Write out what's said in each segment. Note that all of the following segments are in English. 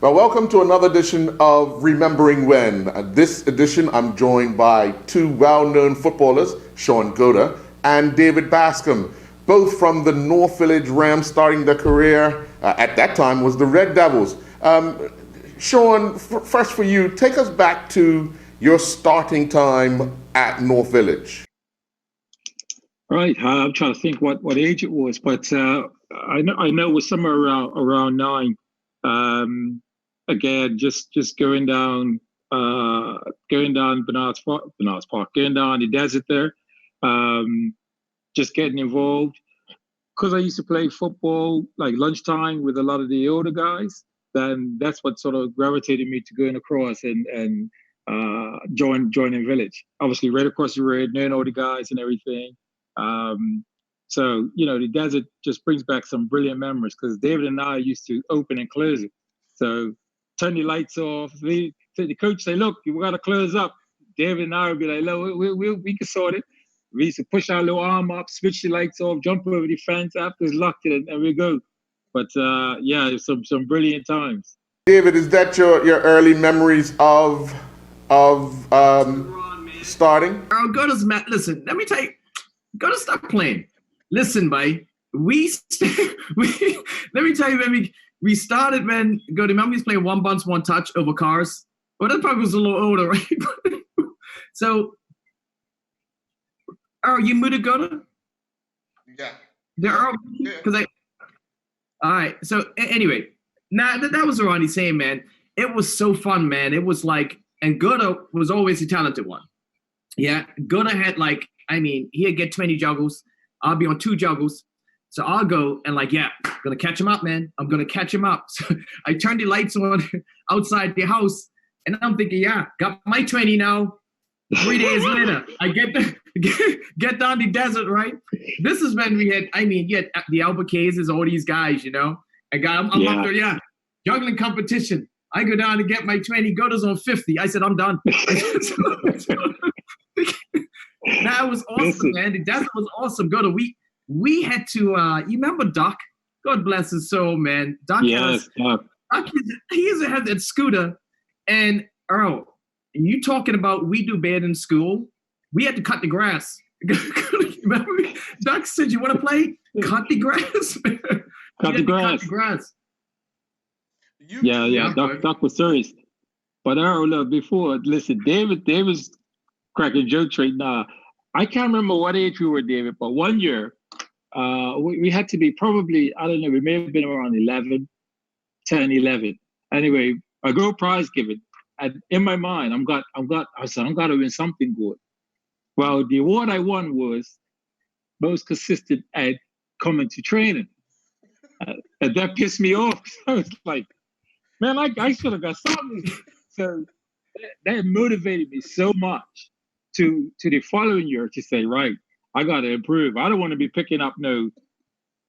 Well, welcome to another edition of Remembering When. This edition, I'm joined by two well-known footballers, Shaun and David Bascome, both from the North Village Rams, starting their career at that time was the Red Devils. Shaun, first for you, take us back to your starting time at North Village. Right, I'm trying to think what age it was, but I know it was somewhere around 9. Again, just going down Bernard's Park, going down the desert there, just getting involved. Because I used to play football like lunchtime with a lot of the older guys, then that's what sort of gravitated me to going across and joining Village. Obviously, right across the road, knowing all the guys and everything. So, the desert just brings back some brilliant memories because David and I used to open and close it. So turn the lights off. The coach say, look, we got to close up. David and I would be like, look, we can sort it. We used to push our little arm up, switch the lights off, jump over the fence after it's locked it, and we go. But some brilliant times. David, is that your early memories of starting? Oh, go to Matt. Listen, let me tell you, go to stop playing. Listen, mate. Let me tell you, when we started when go to remember we was playing one bunch, one touch over cars. Well, that probably was a little older, right? So, you moved to Ghana? Yeah. There are because all right. So anyway, that was around the same, man. It was so fun, man. It was like, and Ghana was always the talented one. Yeah, Ghana had he'd get 20 juggles. I'll be on 2 juggles. So I'll go and I'm gonna catch him up, man. I'm gonna catch him up. So I turned the lights on outside the house, and I'm thinking, got my 20 now. 3 days later, I get down the desert, right? This is when we had, the Albuquerques, all these guys, I'm up there, juggling competition. I go down to get my 20, Goda's on 50. I said, I'm done. That was awesome, man. The desert was awesome. Goda, we had to, you remember Doc? God bless his soul, man. Doc has that scooter, and Earl, you talking about we do bad in school? We had to cut the grass. Remember, Doc said, "You want to play? Cut the grass." Cut the grass. Doc was serious. But Earl, before, listen, David's cracking jokes right now. I can't remember what age we were, David, but one year we had to be probably, I don't know, we may have been around 10, 11. Anyway, a girl prize giving. And in my mind, I said, I'm going to win something good. Well, the award I won was most consistent at coming to training. And that pissed me off. I was like, man, I should have got something. So that motivated me so much to the following year to say, right, I got to improve. I don't want to be picking up no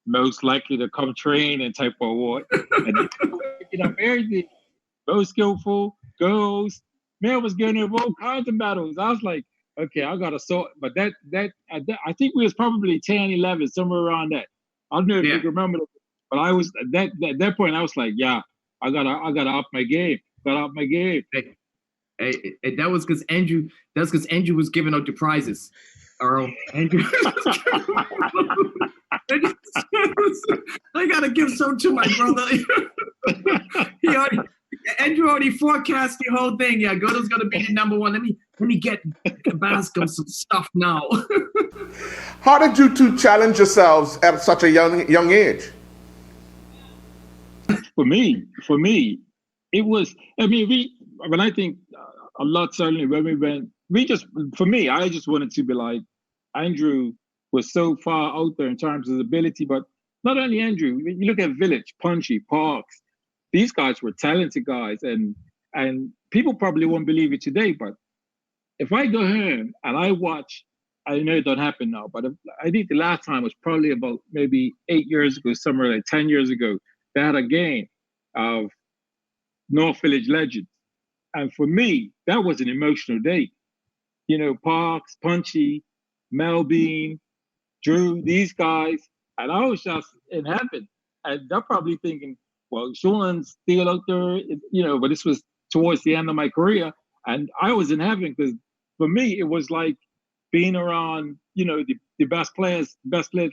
most likely to come train and type of award. And picking up everything, most skillful, girls, man was getting in all kinds of battles. I was like, okay, I got to sort. But that I think we was probably 10, 11, somewhere around that. I don't know if you can remember, but I was at that point. I was like, I gotta up my game. Hey, that was because Andrew. That's because Andrew was giving out the prizes. Earl, Andrew. I gotta give some to my brother. Andrew already forecast the whole thing. Yeah, Goda's gonna be the number one. Let me get Bascome some stuff now. How did you two challenge yourselves at such a young age? For me, it was. When I think a lot, certainly when we went, I just wanted to be like Andrew was so far out there in terms of ability, but not only Andrew. You look at Village, Punchy, Parks. These guys were talented guys, and people probably won't believe it today. But if I go home and I watch, I know it don't happen now, but I think the last time was probably about maybe 8 years ago, somewhere like 10 years ago. They had a game of North Village Legends. And for me, that was an emotional day. Parks, Punchy, Melbean, Drew, these guys, and I was just in heaven. And they're probably thinking, well, Shaun's still out there, but this was towards the end of my career, and I was in heaven because for me it was like being around, the best players,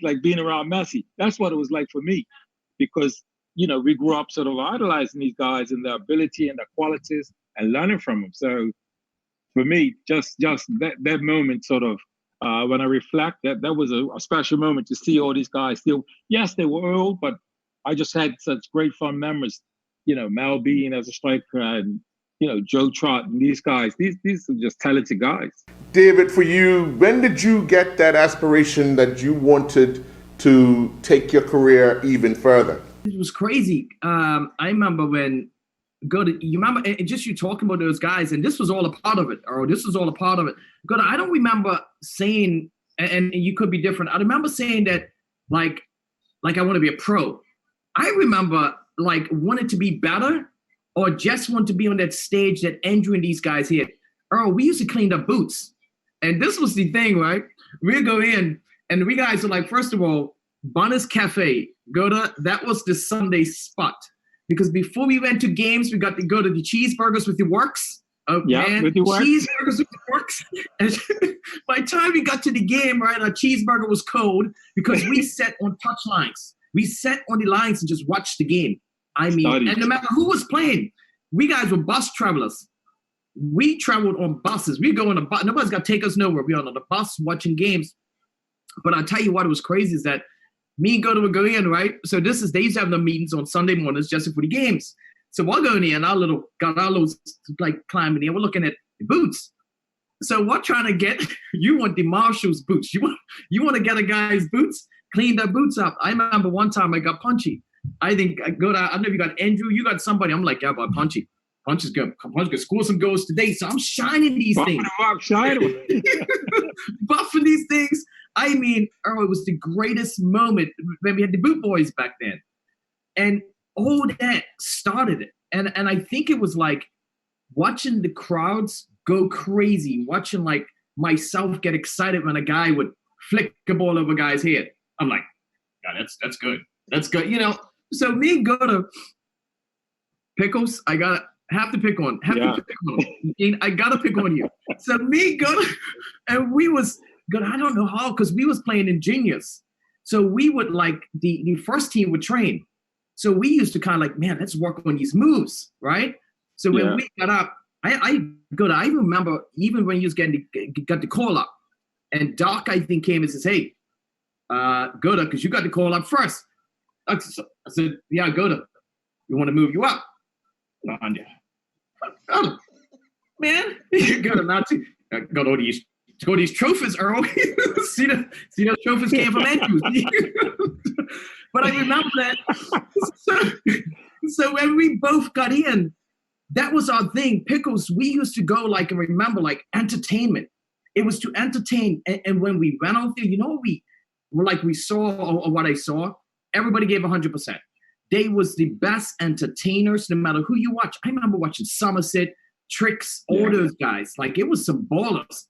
like being around Messi. That's what it was like for me, because we grew up sort of idolizing these guys and their ability and their qualities and learning from them. So for me, just that moment sort of, when I reflect, that was a special moment to see all these guys still. Yes, they were old, but I just had such great fun memories. Mel Bean as a striker, and Joe Trott and these guys. These are just talented guys. David, for you, when did you get that aspiration that you wanted to take your career even further? It was crazy. I remember when you remember just you talking about those guys, and this was all a part of it, or this was all a part of it. I don't remember saying, and you could be different. I remember saying that like I want to be a pro. I remember like wanted to be better, or just want to be on that stage that Andrew and these guys hit. Earl, we used to clean up boots. And this was the thing, right? We'd go in, and we guys were like, first of all, Bonner's Cafe, that was the Sunday spot. Because before we went to games, we got to go to the cheeseburgers with the works. Oh, yeah, man, with the works. Cheeseburgers with the works. And by the time we got to the game, right, our cheeseburger was cold because we sat on touch lines. We sat on the lines and just watched the game. And no matter who was playing, we guys were bus travelers. We traveled on buses. We go on a bus. Nobody's got to take us nowhere. We're on the bus watching games. But I'll tell you what was crazy is that me and Goda would go in, right? So they used to have the meetings on Sunday mornings just for the games. So we're going in, got our little like climbing in. We're looking at the boots. So we're trying to get, you want the Marshall's boots. You want to get a guy's boots, clean their boots up. I remember one time I got punchy. I think I don't know if you got Andrew, you got somebody. I'm like, yeah, but Punchy. Punch is good. Punch could score some goals today. So I'm shining these things. Buffing these things. I mean, it was the greatest moment when we had the Boot Boys back then. And all that started it. And I think it was like watching the crowds go crazy, watching like myself get excited when a guy would flick a ball over a guy's head. I'm like, yeah, that's good. That's good. So me and Goda, Pickles, I have to pick on. I gotta pick on you. So me and Goda, and we was good. I don't know how, because we was playing in juniors. So we would like the first team would train. So we used to kind of like, man, let's work on these moves, right? So when we got up, I remember even when you was got the call up, and Doc I think came and says, hey, Goda, because you got the call up first. I said, yeah, Goda, we want to move you up. Man, Goda, not to got all these trophies, Earl. see those trophies came from Andrews. But I remember that. So when we both got in, that was our thing. Pickles, we used to go like, and remember, like entertainment. It was to entertain. And when we went out there, we saw, or what I saw, everybody gave 100%. They was the best entertainers, no matter who you watch. I remember watching Somerset, Tricks, all those guys. Like, it was some ballers.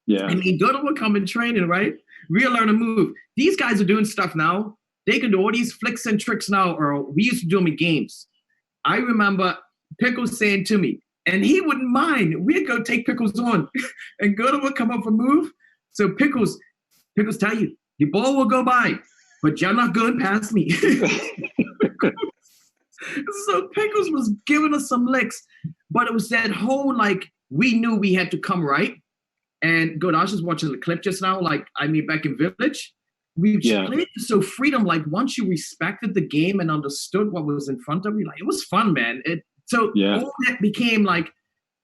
Yeah. I mean, Goda would come in training, right? We'll learn to move. These guys are doing stuff now. They can do all these flicks and tricks now, or we used to do them in games. I remember Pickles saying to me, and he wouldn't mind. We'd go take Pickles on, and Goda would come up for move. So Pickles tell you, the ball will go by, but you're not going past me. So Pickles was giving us some licks, but it was that whole, like, we knew we had to come right. And I was just watching the clip just now, like, back in Village, we played so freedom, like, once you respected the game and understood what was in front of you, like, it was fun, man. All that became, like,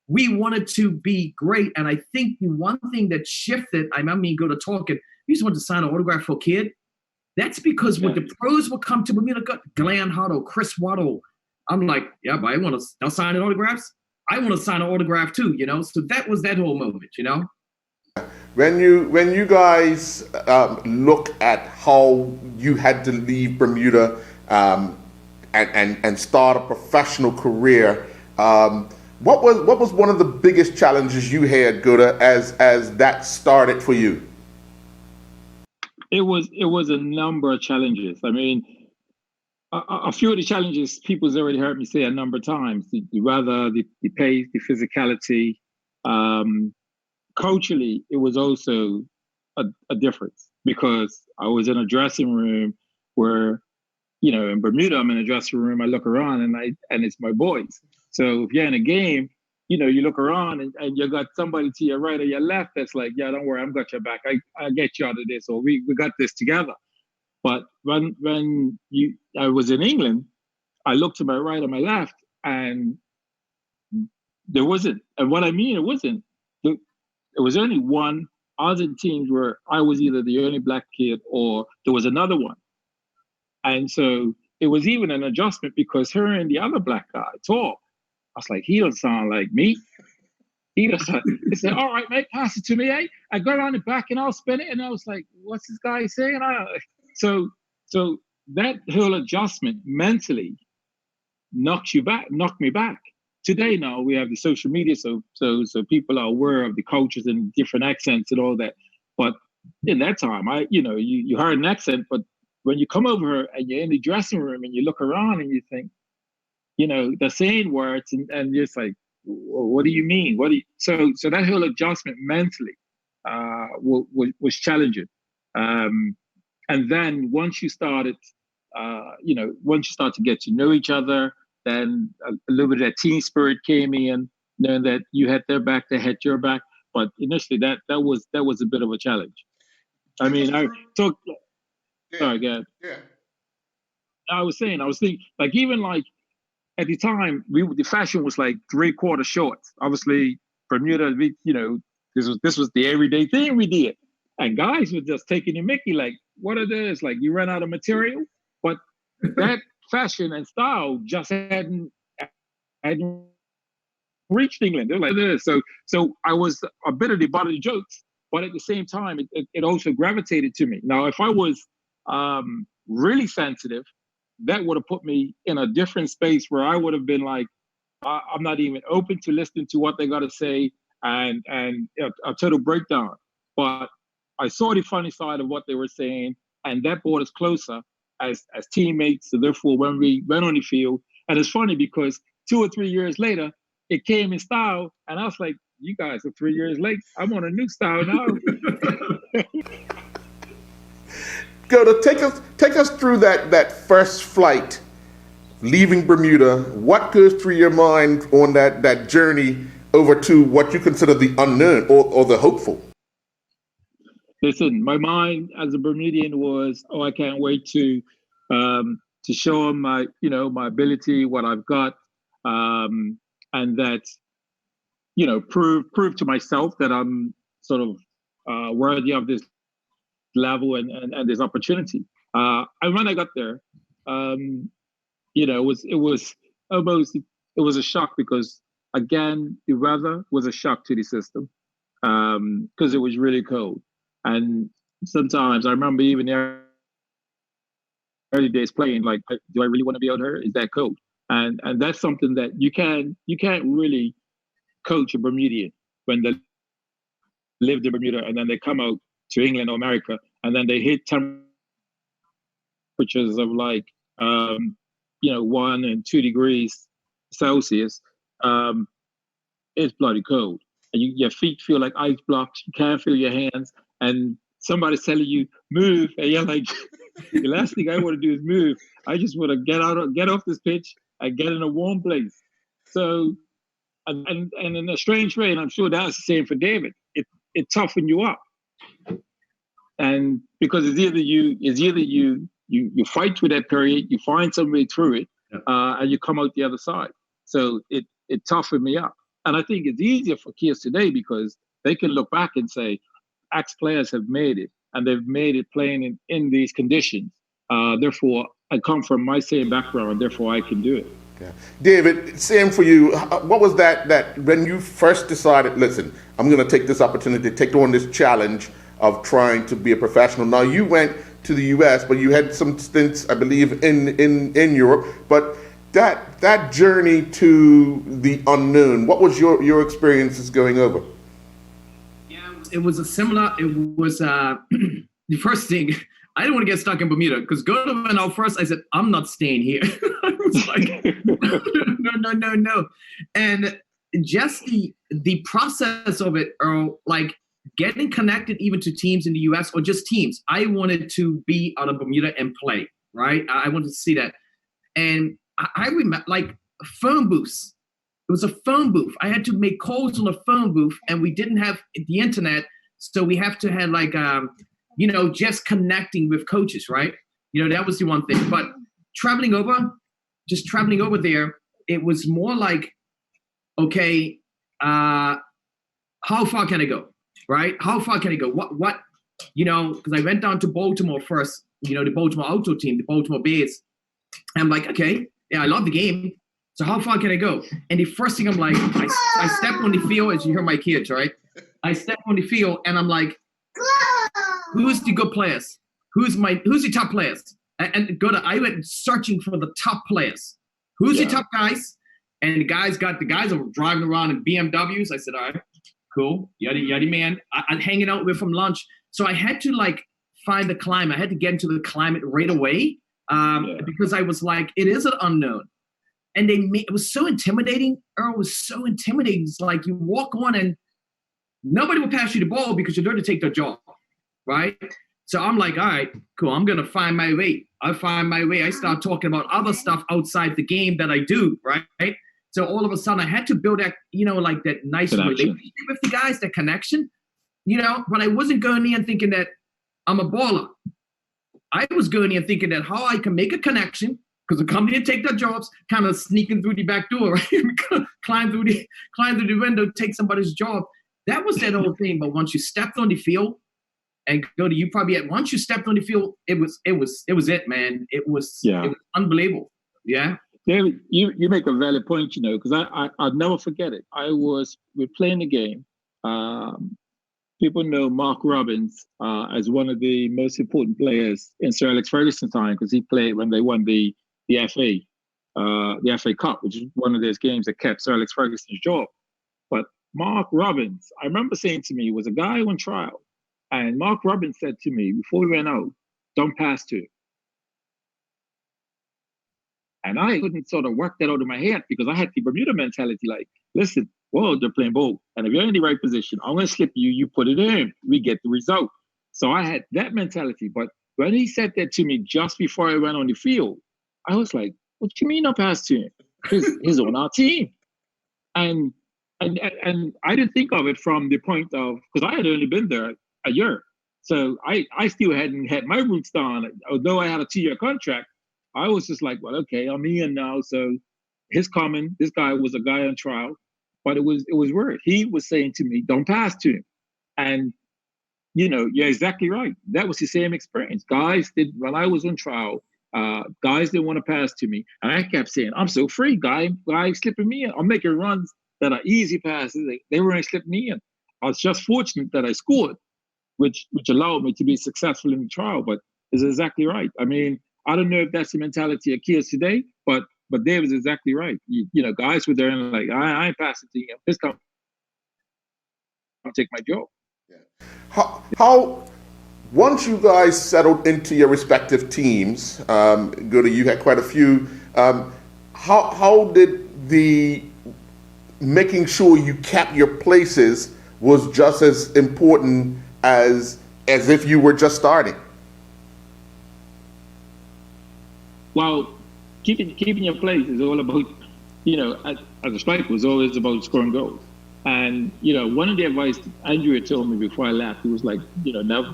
we wanted to be great. And I think the one thing that shifted, I remember me Goda talking, we just wanted to sign an autograph for a kid. That's because when the pros would come to Bermuda, Glenn Hoddle, Chris Waddle, I'm like, yeah, but they'll sign autographs. I want to sign an autograph too, So that was that whole moment, When you guys look at how you had to leave Bermuda and start a professional career, what was one of the biggest challenges you had, Goda, as that started for you? It was a number of challenges. I mean, a few of the challenges people's already heard me say a number of times. The weather, the pace, the physicality. Culturally, it was also a difference because I was in a dressing room where, in Bermuda, I'm in a dressing room. I look around and it's my boys. So if you're in a game, you look around and you got somebody to your right or your left that's like, yeah, don't worry, I've got your back. I get you out of this, or we got this together. But when I was in England, I looked to my right and my left, and there wasn't. And what I mean, it wasn't. It was only one other teams where I was either the only black kid or there was another one. And so it was even an adjustment because her and the other black guy talk. I was like, he don't sound like me. He said, all right, mate, pass it to me. Eh? I go around the back and I'll spin it. And I was like, what's this guy saying? So that whole adjustment mentally knocked me back. Today now we have the social media, so people are aware of the cultures and different accents and all that. But in that time, you heard an accent, but when you come over here and you're in the dressing room and you look around and you think, they're saying words and you're just like, what do you mean? So that whole adjustment mentally was challenging. And then once you started to get to know each other, then a little bit of that team spirit came in, knowing that you had their back, they had your back. But initially, that was a bit of a challenge. I mean, I talk. Yeah. Sorry, again. Yeah. I was thinking, like even like at the time, the fashion was like 3/4 shorts. Obviously, Bermuda, this was the everyday thing we did, and guys were just taking the mickey, like, what are this? Like, you ran out of material, but that fashion and style just hadn't reached England. They're like this. So I was a bit of the butt of the jokes, but at the same time, it also gravitated to me. Now, if I was really sensitive, that would have put me in a different space where I would have been like, I'm not even open to listening to what they got to say and a total breakdown. But I saw the funny side of what they were saying, and that brought us closer as teammates. So therefore, when we went on the field, and it's funny because 2 or 3 years later, it came in style, and I was like, you guys are 3 years late. I'm on a new style now. Go to take us through that first flight, leaving Bermuda. What goes through your mind on that journey over to what you consider the unknown or the hopeful? Listen, my mind as a Bermudian was, I can't wait to show them my ability, what I've got, and that, prove to myself that I'm sort of worthy of this level and this opportunity. And when I got there, it was a shock because again, the weather was a shock to the system because it was really cold. And sometimes I remember even the early days playing, like, do I really want to be out here? Is that cold? And that's something that you can't really coach a Bermudian when they lived in Bermuda and then they come out to England or America and then they hit temperatures of like 1 and 2 degrees Celsius. It's bloody cold. And your feet feel like ice blocks. You can't feel your hands. And somebody's telling you, move. And you're like, the last thing I want to do is move. I just want to get off this pitch and get in a warm place. So, and in a strange way, and I'm sure that's the same for David, it toughened you up. And because it's either you fight through that period, you find some way through it, and you come out the other side. So it toughened me up. And I think it's easier for kids today because they can look back and say, ex-players have made it, and they've made it playing in these conditions. Therefore, I come from my same background, therefore I can do it. Yeah. David, same for you. What was that when you first decided, listen, I'm going to take this opportunity to take on this challenge of trying to be a professional? Now, you went to the U.S., but you had some stints, I believe, in Europe. But that journey to the unknown, what was your experiences going over? Yeah, it was the first thing, I didn't want to get stuck in Bermuda because Goda went out first. I said, I'm not staying here. I was like, no. And just the process of it, or like getting connected even to teams in the US or just teams. I wanted to be out of Bermuda and play, right? I wanted to see that. And I remember like phone booths. It was a phone booth. I had to make calls on a phone booth, and we didn't have the internet. So we have to have like, just connecting with coaches, right? That was the one thing. But traveling over there, it was more like, okay, how far can I go, right? How far can I go? What, because I went down to Baltimore first, the Baltimore outdoor team, the Baltimore Bears. And I'm like, okay, yeah, I love the game. So how far can I go? And the first thing I'm like, I step on the field, as you hear my kids, right? I step on the field and I'm like, who's the good players? Who's the top players? And I went searching for the top players. Who's the top guys? And the guys are driving around in BMWs. I said, all right, cool. Yadi man. I'm hanging out with from lunch. So I had to like find the climate. I had to get into the climate right away because I was like, it is an unknown. And it was so intimidating. Earl was so intimidating. It's like you walk on and nobody will pass you the ball because you're there to take their job, right? So I'm like, all right, cool. I'm going to find my way. I find my way. I start talking about other stuff outside the game that I do, right? So all of a sudden I had to build that, like that nice relationship with the guys, that connection, but I wasn't going in thinking that I'm a baller. I was going in thinking that how I can make a connection, because the company to take their jobs, kind of sneaking through the back door, right? climb through the window, take somebody's job. That was that whole thing. But once you stepped on the field, and once you stepped on the field, it was it, man. It was unbelievable. Yeah. David, you make a valid point, because I'll never forget it. We're playing the game. People know Mark Robbins as one of the most important players in Sir Alex Ferguson's time, because he played when they won the FA Cup, which is one of those games that kept Sir Alex Ferguson's job. But Mark Robbins, I remember saying to me, was a guy on trial, and Mark Robbins said to me before we went out, don't pass to him. And I couldn't sort of work that out in my head because I had the Bermuda mentality, like, listen, well, they're playing ball, and if you're in the right position, I'm going to slip you, you put it in, we get the result. So I had that mentality. But when he said that to me just before I went on the field, I was like, what do you mean I passed to him? He's on our team. And I didn't think of it from the point of, because I had only been there a year. So I still hadn't had my roots down. Although I had a 2-year contract, I was just like, well, okay, I'm in now. So his coming, this guy was a guy on trial, but it was weird. He was saying to me, don't pass to him. And, you're exactly right. That was the same experience. When I was on trial, guys didn't want to pass to me. And I kept saying, I'm so free, guy slipping me in. I'm making runs that are easy passes. They weren't slipping me in. I was just fortunate that I scored, which allowed me to be successful in the trial. But it's exactly right. I mean, I don't know if that's the mentality of kids today, but David's exactly right. Guys were there and like, I ain't passing to you. This come take my job. Yeah. How once you guys settled into your respective teams, you had quite a few. How did the making sure you kept your places was just as important as if you were just starting? Well, keeping your place is all about, as a striker, was always about scoring goals. And, one of the advice Andrew had told me before I left, he was like, never,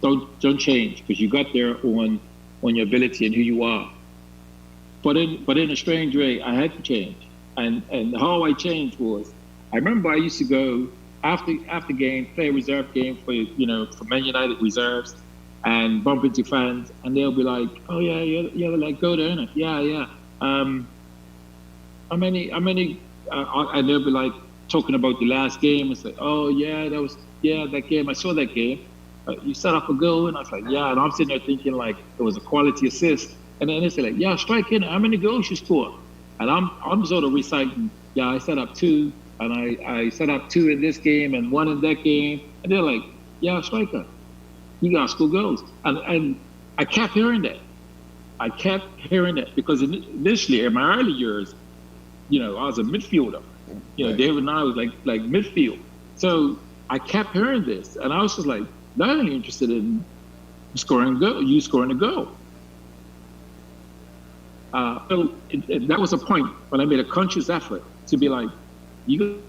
don't change, because you got there on your ability and who you are. But in a strange way, I had to change. And how I changed was, I remember I used to go after game, play a reserve game for Man United reserves, and bump into fans, and they'll be like, "Oh yeah, you're like go there, innit? Yeah. How many?" And they'll be like talking about the last game and say, "Oh yeah, that game. I saw that game. You set up a goal," and I was like, "Yeah." And I'm sitting there thinking like it was a quality assist, and then they say like, "Yeah, strike in. How many goals you score?" And I'm sort of reciting, "Yeah, I set up 2, and I set up 2 in this game and 1 in that game," and they're like, "Yeah, striker. You got to score goals." And I kept hearing that. I kept hearing that because initially in my early years, I was a midfielder. David and I was like midfield. So I kept hearing this, and I was just like, not only interested in scoring a goal, you scoring a goal. So that was a point when I made a conscious effort to be like, you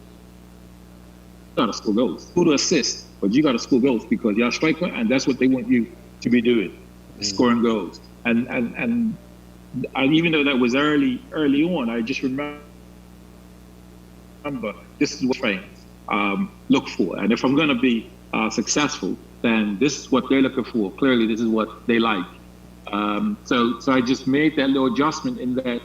gotta score goals. Who to assist, but you gotta score goals because you're a striker, and that's what they want you to be doing, scoring goals. And even though that was early on, I just remember this is what fans look for, and if I'm gonna be successful, then this is what they're looking for. Clearly, this is what they like. So I just made that little adjustment in that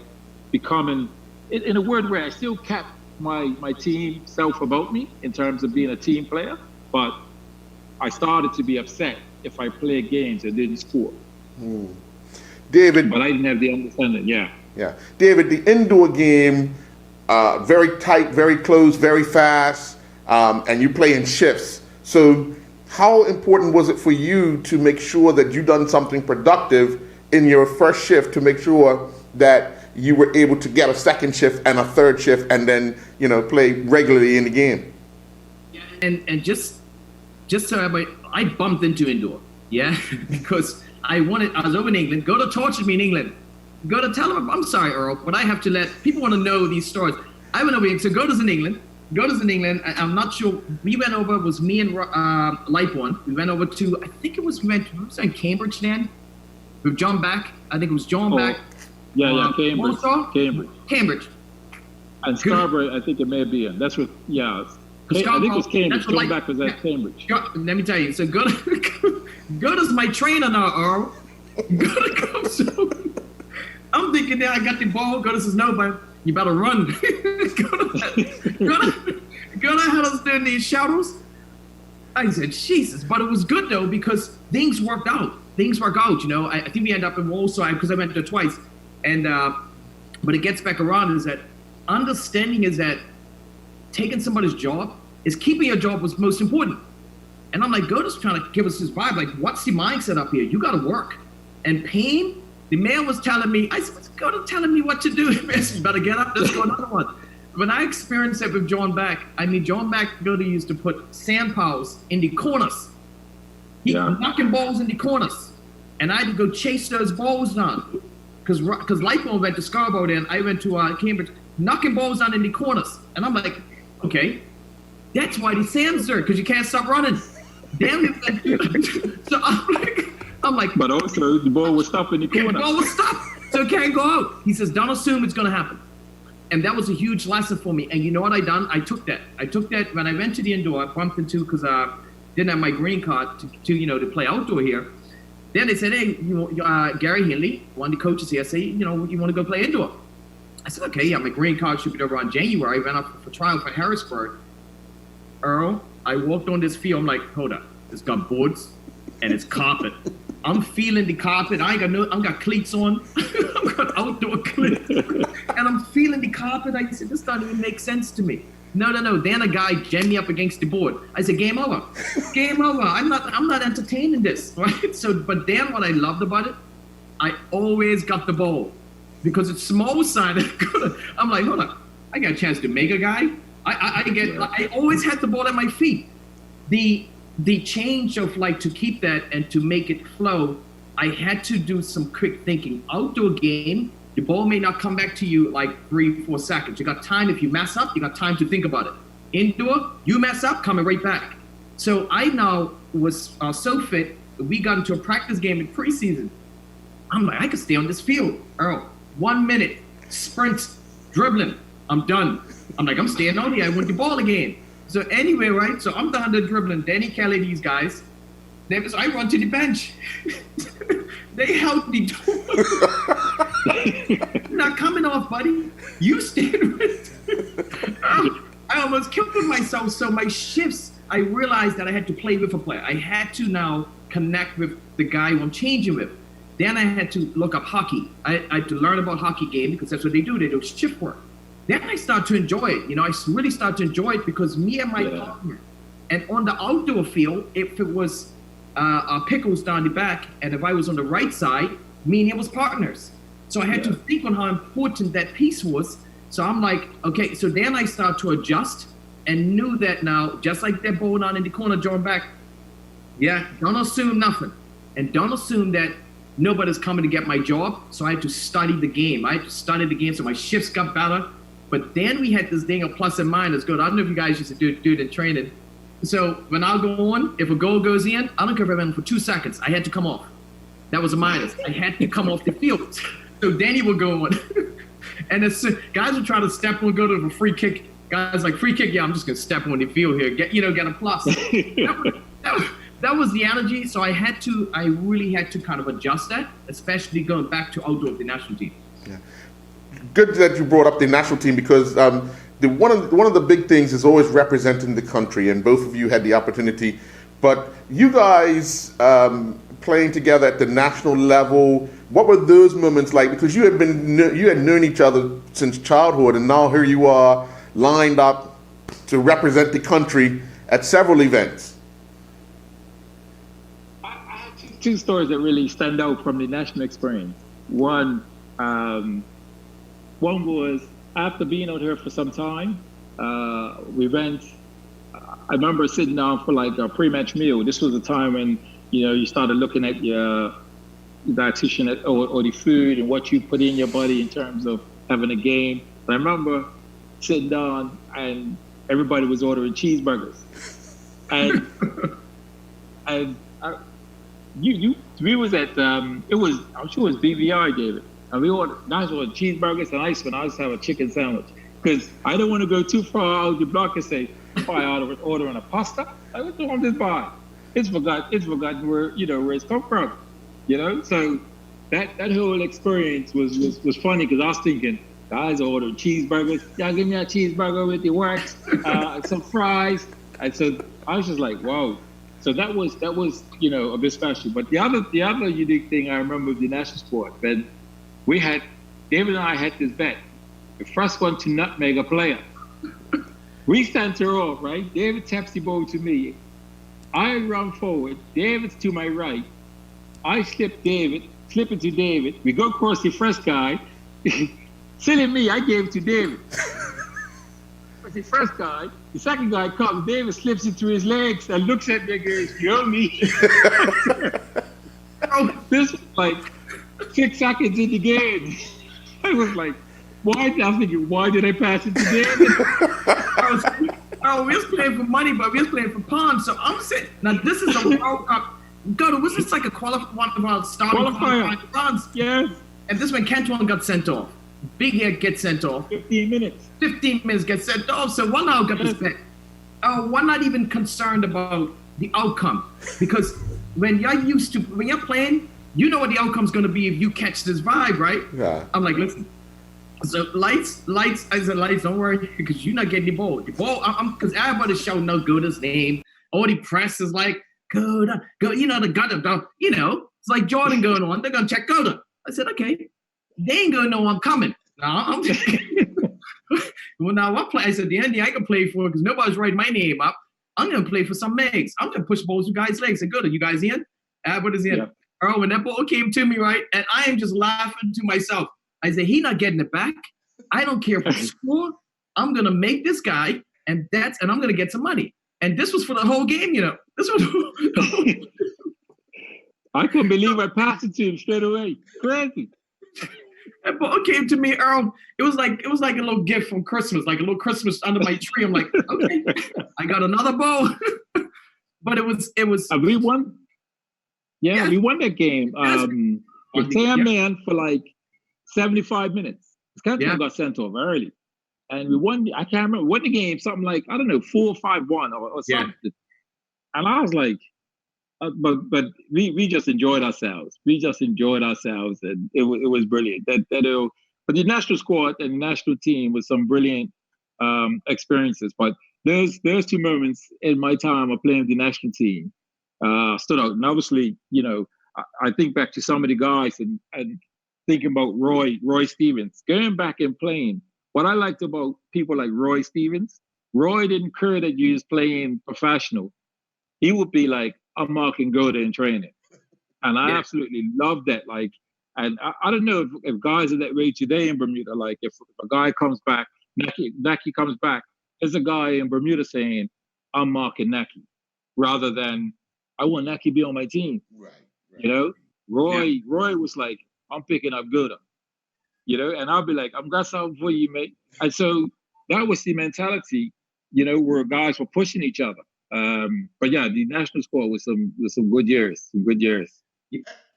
becoming, in a word where I still kept my team self about me in terms of being a team player, but I started to be upset if I played games and didn't score. David. But I didn't have the understanding, yeah. David, the indoor game, very tight, very close, very fast, and you play in shifts. So how important was it for you to make sure that you done something productive in your first shift to make sure that you were able to get a second shift and a third shift and then, play regularly in the game? Yeah, and just so I bumped into indoor, because I was over in England. Go to torture me in England. Go to tell them, I'm sorry, Earl, but I have to let people want to know these stories. I went over here, so Goda's in England. I'm not sure. We went over, it was me and Lightborn. We went over to, I think it was, we was in Cambridge then, with John Back. I think it was John Back. Yeah, Cambridge. Warsaw? Cambridge. And Scarborough, I think it may be in. That's what, I think it was Cambridge. John Back was at Cambridge. Let me tell you, so Goda's my trainer now, Earl. Goda comes over. I'm thinking that I got the ball. Goda says, no, but you better run. Goda had us doing these shadows. I said, Jesus. But it was good, though, because things worked out. I think we ended up in Warsaw because I went there twice. And but it gets back around is that understanding is that taking somebody's job is keeping your job was most important. And I'm like, Goda's trying to give us this vibe. Like, what's the mindset up here? You got to work. And Payne, the man was telling me, I said, Goda telling me what to do. Man, you better get up, let's go another one. When I experienced it with John Back, John Back, Goda used to put sand piles in the corners. He was knocking balls in the corners. And I had to go chase those balls down. Because Lightbone went to Scarborough and I went to Cambridge, knocking balls down in the corners. And I'm like, okay, that's why the sand's there, because you can't stop running. Damn it. So I'm like. But also, the ball was stopped in the corner. The ball was stopped, so it can't go out. He says, don't assume it's going to happen. And that was a huge lesson for me. And you know what I done? I took that when I went to the indoor, I bumped into, because I didn't have my green card to play outdoor here. Then they said, hey, Gary Hinley, one of the coaches here, say, you want to go play indoor? I said, okay, yeah, my green card should be over on January. I went up for trial for Harrisburg. Earl, I walked on this field. I'm like, hold up, it's got boards and it's carpet. I'm feeling the carpet. I got cleats on. I've got outdoor cleats, and I'm feeling the carpet. I said, this doesn't even make sense to me. No. Then a guy jammed me up against the board. I said, game over. Game over. I'm not entertaining this, right? So, but then what I loved about it, I always got the ball because it's small sided. I'm like, hold on, I got a chance to make a guy. I always had the ball at my feet. The change of to keep that and to make it flow, I had to do some quick thinking. Outdoor game, the ball may not come back to you 3-4 seconds. You got time. If you mess up, you got time to think about it. Indoor, you mess up, coming right back. So I now was so fit. We got into a practice game in preseason. I'm like, I could stay on this field. Earl, 1 minute, sprint, dribbling. I'm done. I'm like, I'm staying on here. I want the ball again. So anyway, right? So I'm done the dribbling. Danny Kelly, these guys. I run to the bench. They held the door. Not coming off, buddy. You stand with. I almost killed myself. So my shifts, I realized that I had to play with a player. I had to now connect with the guy who I'm changing with. Then I had to look up hockey. I had to learn about hockey game because that's what they do. They do shift work. Then I start to enjoy it. I really start to enjoy it because me and my partner, and on the outdoor field, if it was Pickles down the back, and if I was on the right side, me and him was partners. So I had to think on how important that piece was. So I'm like, okay, so then I start to adjust and knew that now, just like that ball down in the corner, drawing back, don't assume nothing. And don't assume that nobody's coming to get my job. So I had to study the game. I had to study the game so my shifts got better. But then we had this thing of plus and minus. Good. I don't know if you guys used to do it in training. So when I go on, if a goal goes in, I don't care if I'm in for 2 seconds. I had to come off. That was a minus. I had to come off the field. So Danny will go on. And as guys will try to step on, go to a free kick. Guys like, free kick, I'm just going to step on the field here. Get a plus. That was the energy. So I really had to kind of adjust that, especially going back to outdoor of the national team. Yeah. Good that you brought up the national team because one of the big things is always representing the country, and both of you had the opportunity. But you guys playing together at the national level, what were those moments like? Because you had known each other since childhood, and now here you are lined up to represent the country at several events. I have two stories that really stand out from the national experience. One was after being out here for some time, we went. I remember sitting down for like a pre-match meal. This was the time when you started looking at your dietitian or the food and what you put in your body in terms of having a game. And I remember sitting down and everybody was ordering cheeseburgers, and we was at I'm sure it was BVI, David. And we guys ordered cheeseburgers, and I used to have a chicken sandwich because I don't want to go too far out the block and say, I ordering a pasta. Like, what do I want this by? It's forgotten where it's come from. So that whole experience was funny because I was thinking, guys ordered cheeseburgers. Y'all give me a cheeseburger with the wax, some fries. And so I was just like, wow. So that was a bit special. But the other unique thing I remember with the national sport, Ben, David and I had this bet. The first one to nutmeg a player. We center off, right? David taps the ball to me. I run forward. David's to my right. I slip it to David. We go across the first guy. Silly me, I gave it to David. But the first guy, the second guy comes. David slips it to his legs and looks at me and goes, "You're me." This was like 6 seconds in the game. I was like, why did I pass it to David? We was playing for money, but we was playing for pounds. So I'm saying, now this is a World Cup. God, was this like a qualifier? Pounds. Yes. And this when Cantone got sent off. Big Head gets sent off. 15 minutes. 15 minutes gets sent off. So one now got this bet. One not even concerned about the outcome. Because when you're playing, you know what the outcome's going to be if you catch this vibe, right? Yeah. I'm like, listen. So lights. I said, lights, don't worry, because you're not getting the ball. The ball, because everybody's shouting out Goda's name. All the press is like, Goda, go, the Goda, it's like Jordan going on. They're going to check Goda. I said, okay. They ain't going to know I'm coming. No, I'm just well, now I play. I said, the Andy, I can play for because nobody's writing my name up. I'm going to play for some megs. I'm going to push balls with guys' legs. I said, Goda, you guys in? Everybody's in. Yeah. When that ball came to me, right, and I am just laughing to myself. I said, he not getting it back. I don't care if it's score. I'm going to make this guy, and I'm going to get some money. And this was for the whole game, This was. I couldn't believe I passed it to him straight away. Crazy. That ball came to me, Earl. It was like a little gift from Christmas, like a little Christmas under my tree. I'm like, okay, I got another ball. But it was. We won. Yeah, we won that game. We played man for like 75 minutes. Cantone got sent off early. And we won, I can't remember, won the game, something like, 4-5-1 or something. Yeah. And I was like, but we just enjoyed ourselves. And it was brilliant. But the national squad and the national team was some brilliant experiences. But there's 2 moments in my time of playing with the national team stood out. And obviously, I think back to some of the guys and thinking about Roy Stevens, going back and playing. What I liked about people like Roy Stevens, Roy didn't care that you was playing professional. He would be like, I'm marking Goda in training. And I absolutely love that. Like, and I don't know if guys are that way today in Bermuda. Like, if a guy comes back, Naki comes back, there's a guy in Bermuda saying, I'm marking Naki, rather than I want Naki to be on my team. Right. You know, Roy was like, I'm picking up Goda. You know, and I'll be like, I'm got something for you, mate. And so that was the mentality, you know, where guys were pushing each other. But yeah, the national squad was some good years,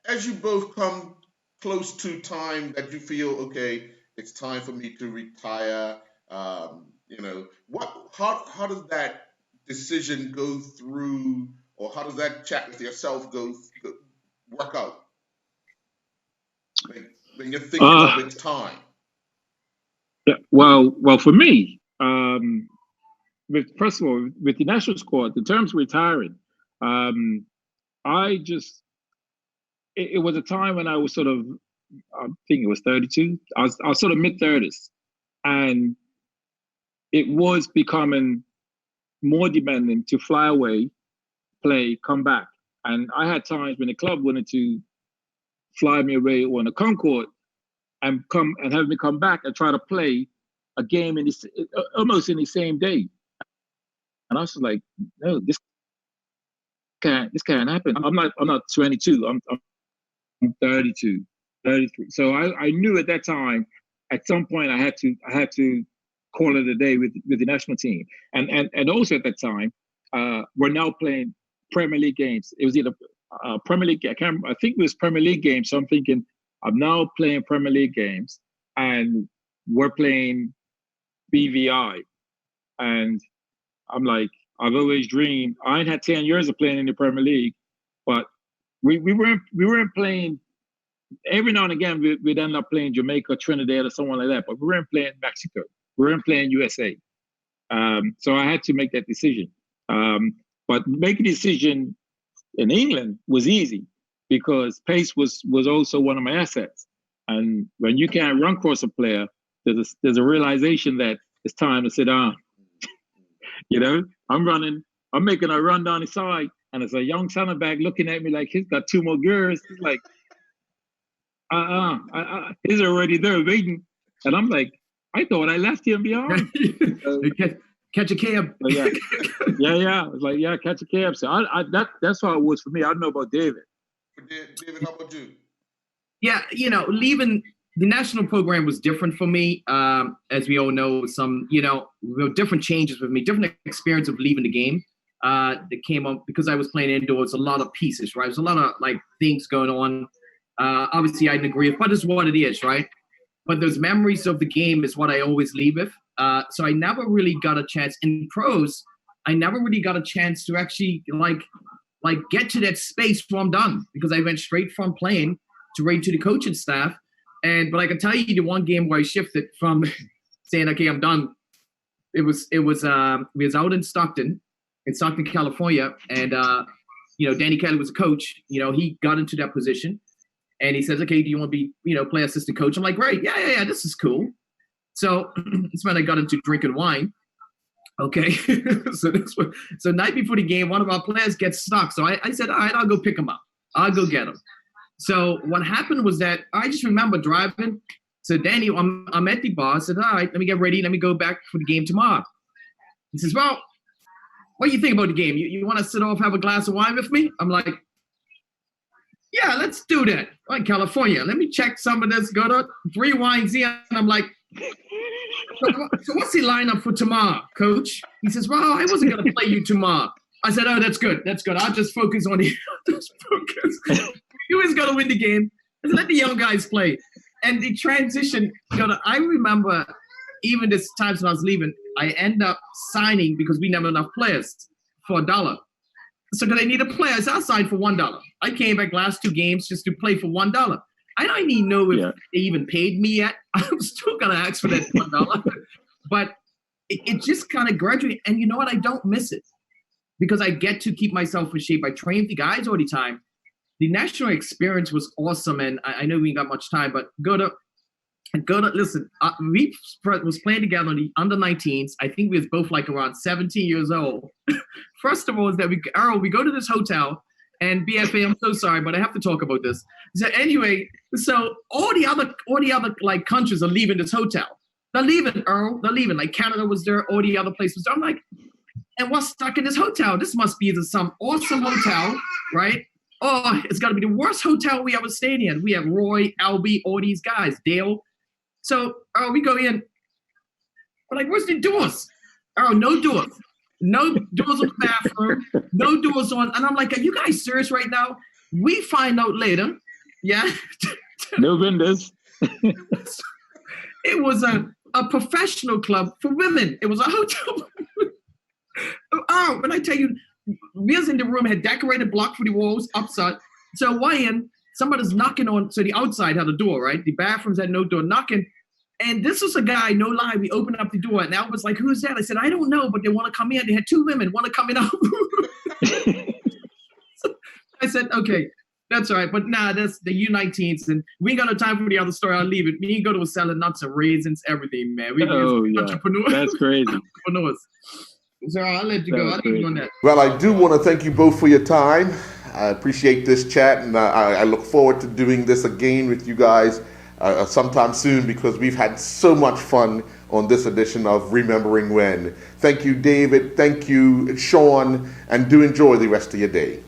As you both come close to time that you feel, okay, it's time for me to retire, you know, how does that decision go through, or how does that chat with yourself work out? When you're thinking of it's time. Yeah, well, for me, first of all, with the national squad, in terms of retiring, I just it was a time when I was sort of, I think it was 32. I was sort of mid-30s, and it was becoming more demanding to fly away, play, come back. And I had times when the club wanted to fly me away on a Concorde and have me come back and try to play a game almost in the same day. And I was like, no, this can't happen. I'm not 22. I'm 32, 33. So I knew at that time, at some point I had to call it a day with the national team. And also at that time, we're now playing Premier League games. It was either Premier League. I think it was Premier League games. So I'm thinking, I'm now playing Premier League games, and we're playing BVI, and I'm like, I've always dreamed. I ain't had 10 years of playing in the Premier League, but we weren't playing. Every now and again, we'd end up playing Jamaica, Trinidad, or someone like that, but we weren't playing Mexico. We weren't playing USA. So I had to make that decision. But making a decision in England was easy because pace was also one of my assets. And when you can't run across a player, there's a realization that it's time to sit down. You know, I'm making a run down the side, and it's a young center back looking at me like he's got two more gears. He's like, he's already there waiting. And I'm like, I thought I left him behind. Catch a cab. Yeah. I was like, yeah, catch a cab. So that's how it was for me. I don't know about David. David, how about you? Yeah, you know, leaving the national program was different for me. As we all know, some, you know, different changes with me, different experience of leaving the game. That came up because I was playing indoors, a lot of pieces, right? There's a lot of like things going on. Obviously, I didn't agree with, but it's what it is, right? But those memories of the game is what I always leave with. So I never really got a chance in pros. I never really got a chance to actually like get to that space where I'm done, because I went straight from playing to right to the coaching staff. But I can tell you the one game where I shifted from saying, okay, I'm done. We was out in Stockton, California, and you know, Danny Kelly was a coach. You know, he got into that position. And he says, okay, do you want to be, you know, play assistant coach? I'm like, great. Yeah, this is cool. So that's when I got into drinking wine. Okay. So night before the game, one of our players gets stuck. So I said, all right, I'll go pick him up. I'll go get him. So what happened was that I just remember driving. So Danny, I'm at the bar. I said, all right, let me get ready. Let me go back for the game tomorrow. He says, well, what do you think about the game? You want to sit off, have a glass of wine with me? I'm like, yeah, let's do that. All right, California. Let me check some of this. Go to 3 wines here. And I'm like, so what's the lineup for tomorrow, coach? He says, well, I wasn't going to play you tomorrow. I said, oh, that's good. I'll just focus on you. You always got to win the game. And let the young guys play. And the transition, I remember even this times when I was leaving, I end up signing because we never had enough players for $1. So because I needed players, I signed for $1. I came back last 2 games just to play for $1. I don't even know if they even paid me yet. I'm still gonna ask for that $1. But it just kind of graduated. And you know what? I don't miss it because I get to keep myself in shape. I train with the guys all the time. The national experience was awesome, and I know we ain't got much time, but go to listen. We was playing together on the under-19s. I think we was both like around 17 years old. First of all, is that we go to this hotel. And BFA, I'm so sorry, but I have to talk about this. So anyway, so all the other like countries are leaving this hotel. They're leaving, Earl. They're leaving. Like Canada was there, all the other places. So I'm like, and what's stuck in this hotel? This must be some awesome hotel, right? Oh, it's got to be the worst hotel we ever stayed in. We have Roy, Albie, all these guys, Dale. So we go in. We're like, where's the doors? Oh, no doors. No doors on the bathroom. No doors on. And I'm like, are you guys serious right now? We find out later. Yeah. No windows. It was a professional club for women. It was a hotel. Oh, when I tell you, we was in the room, had decorated block for the walls upside. So why in somebody's knocking on, so the outside had a door, right? The bathrooms had no door, knocking. And this was a guy, no lie, we opened up the door and I was like, who's that? I said, I don't know, but they want to come in. They had two women want to come in. So I said, okay, that's all right. But nah, that's the U19s and we ain't got no time for the other story. I'll leave it. Me and Goda was selling nuts and raisins, everything, man. We entrepreneurs. That's crazy. Entrepreneurs. So I'll let you go. I'll leave you on that. Well, I do want to thank you both for your time. I appreciate this chat, and I look forward to doing this again with you guys sometime soon because we've had so much fun on this edition of Remembering When. Thank you, David. Thank you, Shaun, and do enjoy the rest of your day.